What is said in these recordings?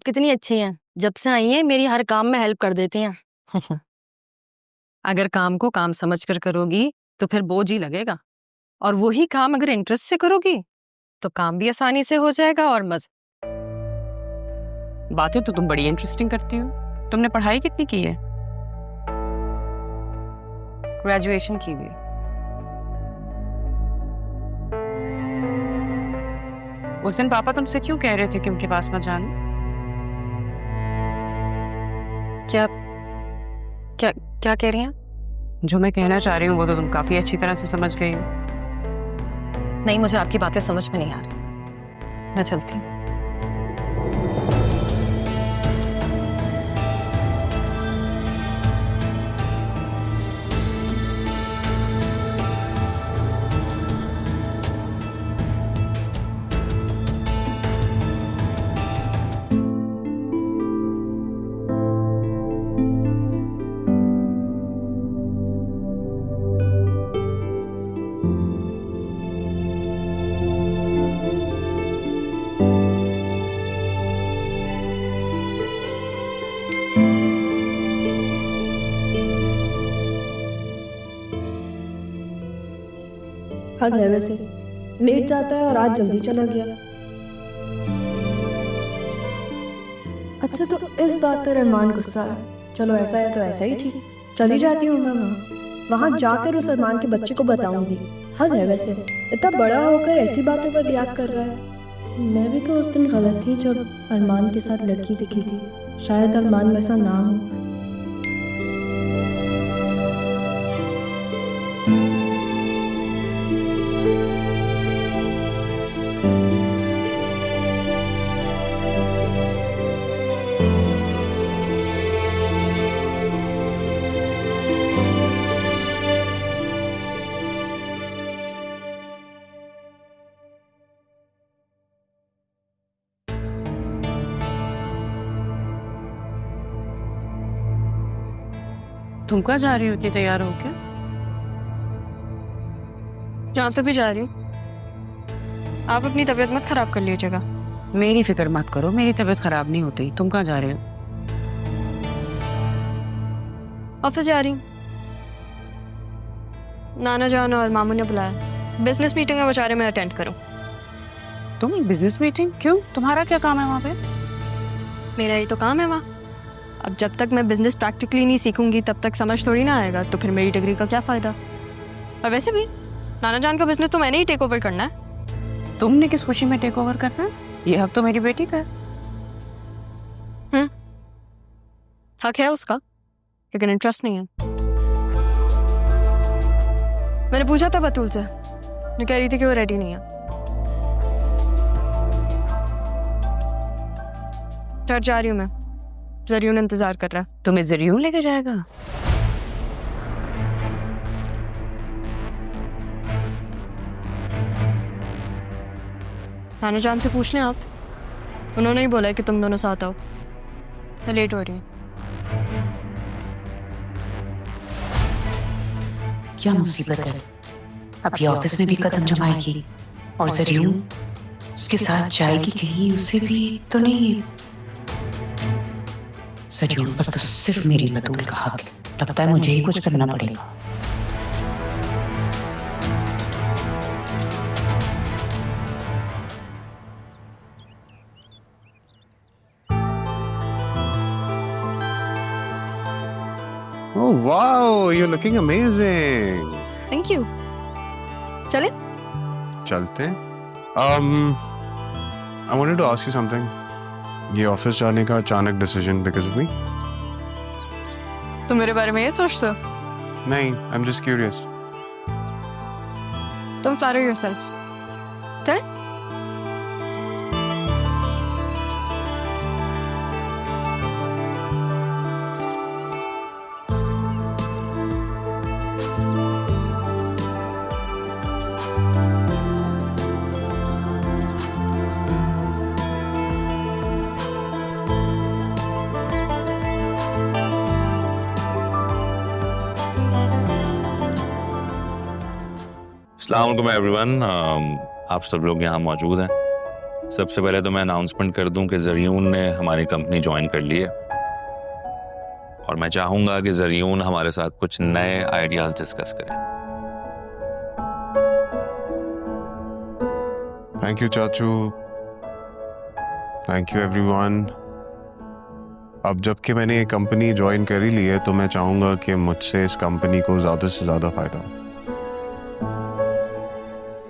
कितनी अच्छी हैं। जब से आई हैं मेरी हर काम में हेल्प कर देती हैं। अगर काम को काम समझकर करोगी तो फिर बोझ ही लगेगा, और वही काम अगर इंटरेस्ट से करोगी तो काम भी आसानी से हो जाएगा और बातें तो तुम बड़ी इंटरेस्टिंग करती हो। तुमने पढ़ाई कितनी की है? ग्रेजुएशन की हुई। उस दिन पापा तुमसे क्यों कह रहे थे कि उनके पास मत जाना? क्या क्या क्या कह रही हैं? जो मैं कहना चाह रही हूँ वो तो तुम काफी अच्छी तरह से समझ गई हो। नहीं, मुझे आपकी बातें समझ में नहीं आ रही। मैं चलती हूँ। हद है वैसे, लेट जाता है और आज जल्दी चला गया। अच्छा, तो इस बात पर अरमान गुस्सा है। चलो ऐसा है तो ऐसा ही ठीक, चली जाती हूँ मैं वहाँ जाकर उस अरमान के बच्चे को बताऊंगी। हद है वैसे, इतना बड़ा होकर ऐसी बातों पर रिएक्ट कर रहा है। मैं भी तो उस दिन गलत थी जब अरमान के साथ लड़की दिखी थी। शायद अरमान वैसा ना हो। तुम कहाँ जा रही हो इतनी तैयार होके? जहाँ पे भी जा रही हूँ। आप अपनी तबीयत मत खराब कर लीजिएगा। मेरी फिक्र मत करो, मेरी तबीयत खराब नहीं होती। तुम कहाँ जा रहे हो? ऑफिस जा रही हूँ। नाना जान और मामू ने बुलाया। बिजनेस मीटिंग है, बेचारे मैं अटेंड करूँ। तुम बिजनेस मीटिंग क्यों? तुम्हारा क्या काम है वहाँ पे? मेरा ही तो काम है वहाँ। अब जब तक मैं बिजनेस प्रैक्टिकली नहीं सीखूंगी तब तक समझ थोड़ी ना आएगा, तो फिर मेरी डिग्री का क्या फायदा। और वैसे भी नाना जान का बिजनेस तो मैंने ही टेक ओवर करना है। तुमने किस खुशी में टेक ओवर करना है? ये हक तो मेरी बेटी का है। हक है उसका, लेकिन इंटरेस्ट नहीं है। मैंने पूछा था बतूल से, जो कह रही थी कि वो रेडी नहीं है। चढ़ जा रही हूँ मैं, जरियून इंतजार कर रहा है। तुम्हें जरियून लेके जाएगा? नाना जान से पूछ लें आप, उन्होंने ही बोला है कि तुम दोनों साथ आओ। मैं लेट हो रही हूँ। क्या मुसीबत है, अभी ऑफिस में भी कदम जमाएगी और जरियून उसके साथ जाएगी कहीं, उसे भी तो नहीं। जरियून पर तो सिर्फ मेरी बतूल का हक है। लगता है मुझे ही कुछ करना पड़ेगा। Oh wow, you're looking amazing. Thank you. चले? चलते हैं। I wanted to ask you something. ये ऑफिस जाने का अचानक डिसीजन because of me? तुम मेरे बारे में ये सोचते हो? नहीं, I'm just curious. तुम flatter yourself. चले? अस्सलाम वालेकुम एवरीवन। आप सब लोग यहाँ मौजूद हैं। सबसे पहले तो मैं अनाउंसमेंट कर दूं कि ज़रियून ने हमारी कंपनी ज्वाइन कर ली है और मैं चाहूंगा कि ज़रियून हमारे साथ कुछ नए आइडियाज डिस्कस करें। थैंक यू चाचू, थैंक यू एवरीवन। अब जबकि मैंने ये कंपनी ज्वाइन कर ही ली है तो मैं चाहूँगा कि मुझसे इस कंपनी को ज़्यादा से ज़्यादा फ़ायदा हो।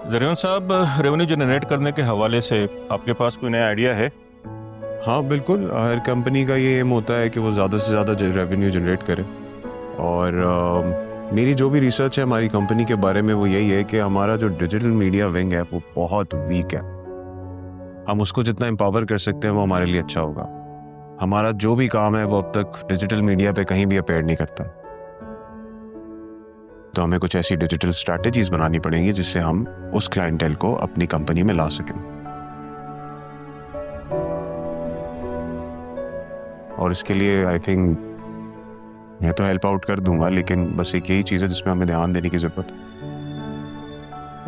ज़रियून साहब, रेवेन्यू जनरेट करने के हवाले से आपके पास कोई नया आइडिया है? हाँ बिल्कुल, हर कंपनी का ये एम होता है कि वो ज़्यादा से ज़्यादा रेवेन्यू जनरेट करे और मेरी जो भी रिसर्च है हमारी कंपनी के बारे में वो यही है कि हमारा जो डिजिटल मीडिया विंग है वो बहुत वीक है। हम उसको जितना एम्पावर कर सकते हैं वो हमारे लिए अच्छा होगा। हमारा जो भी काम है वो अब तक डिजिटल मीडिया पे कहीं भी अपीयर नहीं करता, तो हमें कुछ ऐसी डिजिटल स्ट्रैटेजीज बनानी पड़ेंगी जिससे हम उस क्लाइंटेल को अपनी कंपनी में ला सकें। और इसके लिए आई थिंक मैं तो हेल्प आउट कर दूंगा, लेकिन बस एक यही चीज़ है जिसमें हमें ध्यान देने की ज़रूरत है।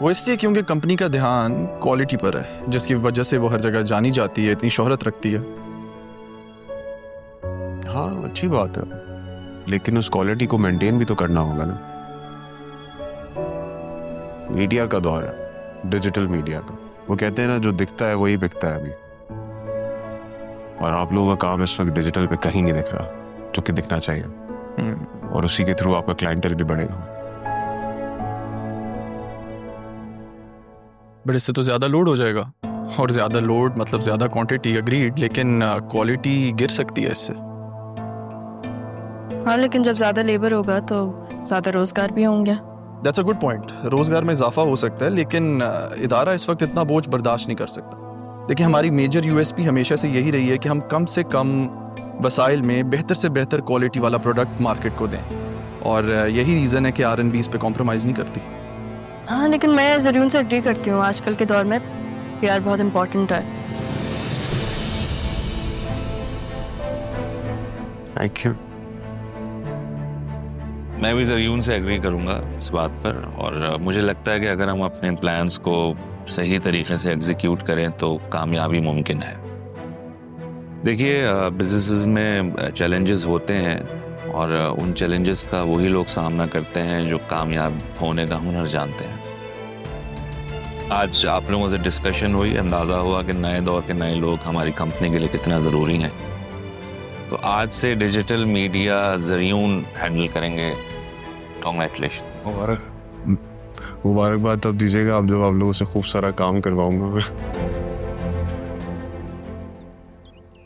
वो इसलिए क्योंकि कंपनी का ध्यान क्वालिटी पर है, जिसकी वजह से वो हर जगह जानी जाती है, इतनी शोहरत रखती है। हाँ अच्छी बात है, लेकिन उस क्वालिटी को मेंटेन भी तो करना होगा ना। मीडिया का दौर है, डिजिटल मीडिया का। वो कहते हैं ना, जो दिखता है वही बिकता है अभी, और आप लोगों का काम इस वक्त डिजिटल पे कहीं नहीं दिख रहा जो कि दिखना चाहिए, और उसी के थ्रू आपका क्लाइंटेल भी बढ़ेगा। बट इससे तो ज़्यादा लोड हो जाएगा, और ज़्यादा लोड मतलब ज़्यादा क्वांटिटी, अग्रीड, लेकिन क्वालिटी गिर सकती है इससे। हाँ, लेकिन जब ज़्यादा लेबर होगा तो ज़्यादा रोज़गार भी होंगे। That's a good point. रोज़गार में इजाफा हो सकता है, लेकिन इदारा इस वक्त इतना बोझ बर्दाश्त नहीं कर सकता। देखिए, हमारी मेजर यूएसपी हमेशा से यही रही है कि हम कम से कम वसाइल में बेहतर से बेहतर क्वालिटी वाला प्रोडक्ट मार्केट को दें, और यही रीज़न है कि R&B इस पे कॉम्प्रोमाइज़ नहीं करती। हाँ, लेकिन मैं ज़रूर से एग्री करती हूँ, आजकल के दौर में प्यार बहुत इम्पोर्टेंट है। Thank you. मैं भी ज़रियून से एग्री करूंगा इस बात पर, और मुझे लगता है कि अगर हम अपने प्लान्स को सही तरीके से एग्जीक्यूट करें तो कामयाबी मुमकिन है। देखिए, बिजनेसेस में चैलेंजेस होते हैं, और उन चैलेंजेस का वही लोग सामना करते हैं जो कामयाब होने का हुनर जानते हैं। आज आप लोगों से डिस्कशन हुई, अंदाज़ा हुआ कि नए दौर के नए लोग हमारी कंपनी के लिए कितना ज़रूरी हैं। तो आज से डिजिटल मीडिया ज़रियून हैंडल करेंगे। कांग्रेचुलेशन। मुबारकबाद तब दीजिएगा आप जब आप लोगों से खूब सारा काम करवाऊंगा मैं।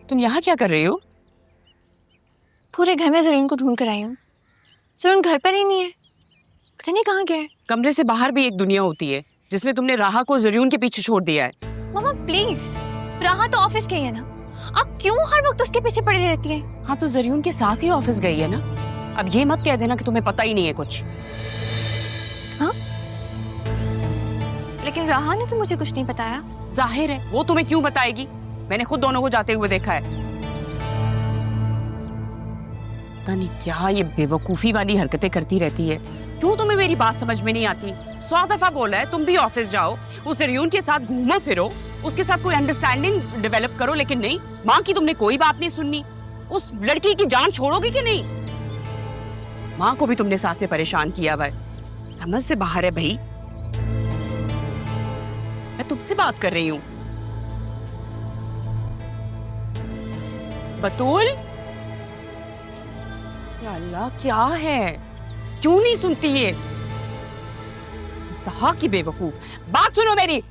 तुम यहाँ क्या कर रही हो? पूरे घर में ज़रीन को ढूंढ कर आई हूँ। ज़रीन घर पर ही नहीं है, पता नहीं कहाँ गया है। कमरे से बाहर भी एक दुनिया होती है जिसमें तुमने राहा को ज़रियून के पीछे छोड़ दिया है। मामा प्लीज, राहा तो ऑफिस गई है ना, आप क्यों हर वक्त उसके पीछे पड़ी रहती हैं? हाँ, तो ज़रियून के साथ ही ऑफिस गई है ना। अब ये मत कह देना कि तुम्हें पता ही नहीं है कुछ। हाँ, लेकिन राहा ने तो मुझे कुछ नहीं बताया। जाहिर है वो तुम्हें क्यों बताएगी, मैंने खुद दोनों को जाते हुए देखा है। पता नहीं क्या ये बेवकूफ़ी वाली हरकतें करती रहती है। क्यों तुम्हें मेरी बात समझ में नहीं आती? 100 दफा बोला है तुम भी ऑफिस जाओ, उस ज़रियून के साथ घूमो फिरो, उसके साथ कोई अंडरस्टैंडिंग डेवलप करो, लेकिन नहीं, माँ की तुमने कोई बात नहीं सुननी। उस लड़की की जान छोड़ोगे कि नहीं? माँ को भी तुमने साथ में परेशान किया हुआ है, समझ से बाहर है भाई। मैं तुमसे बात कर रही हूँ। बतूल, या अल्लाह क्या है, क्यों नहीं सुनती ये? इंतहा की बेवकूफ। बात सुनो मेरी।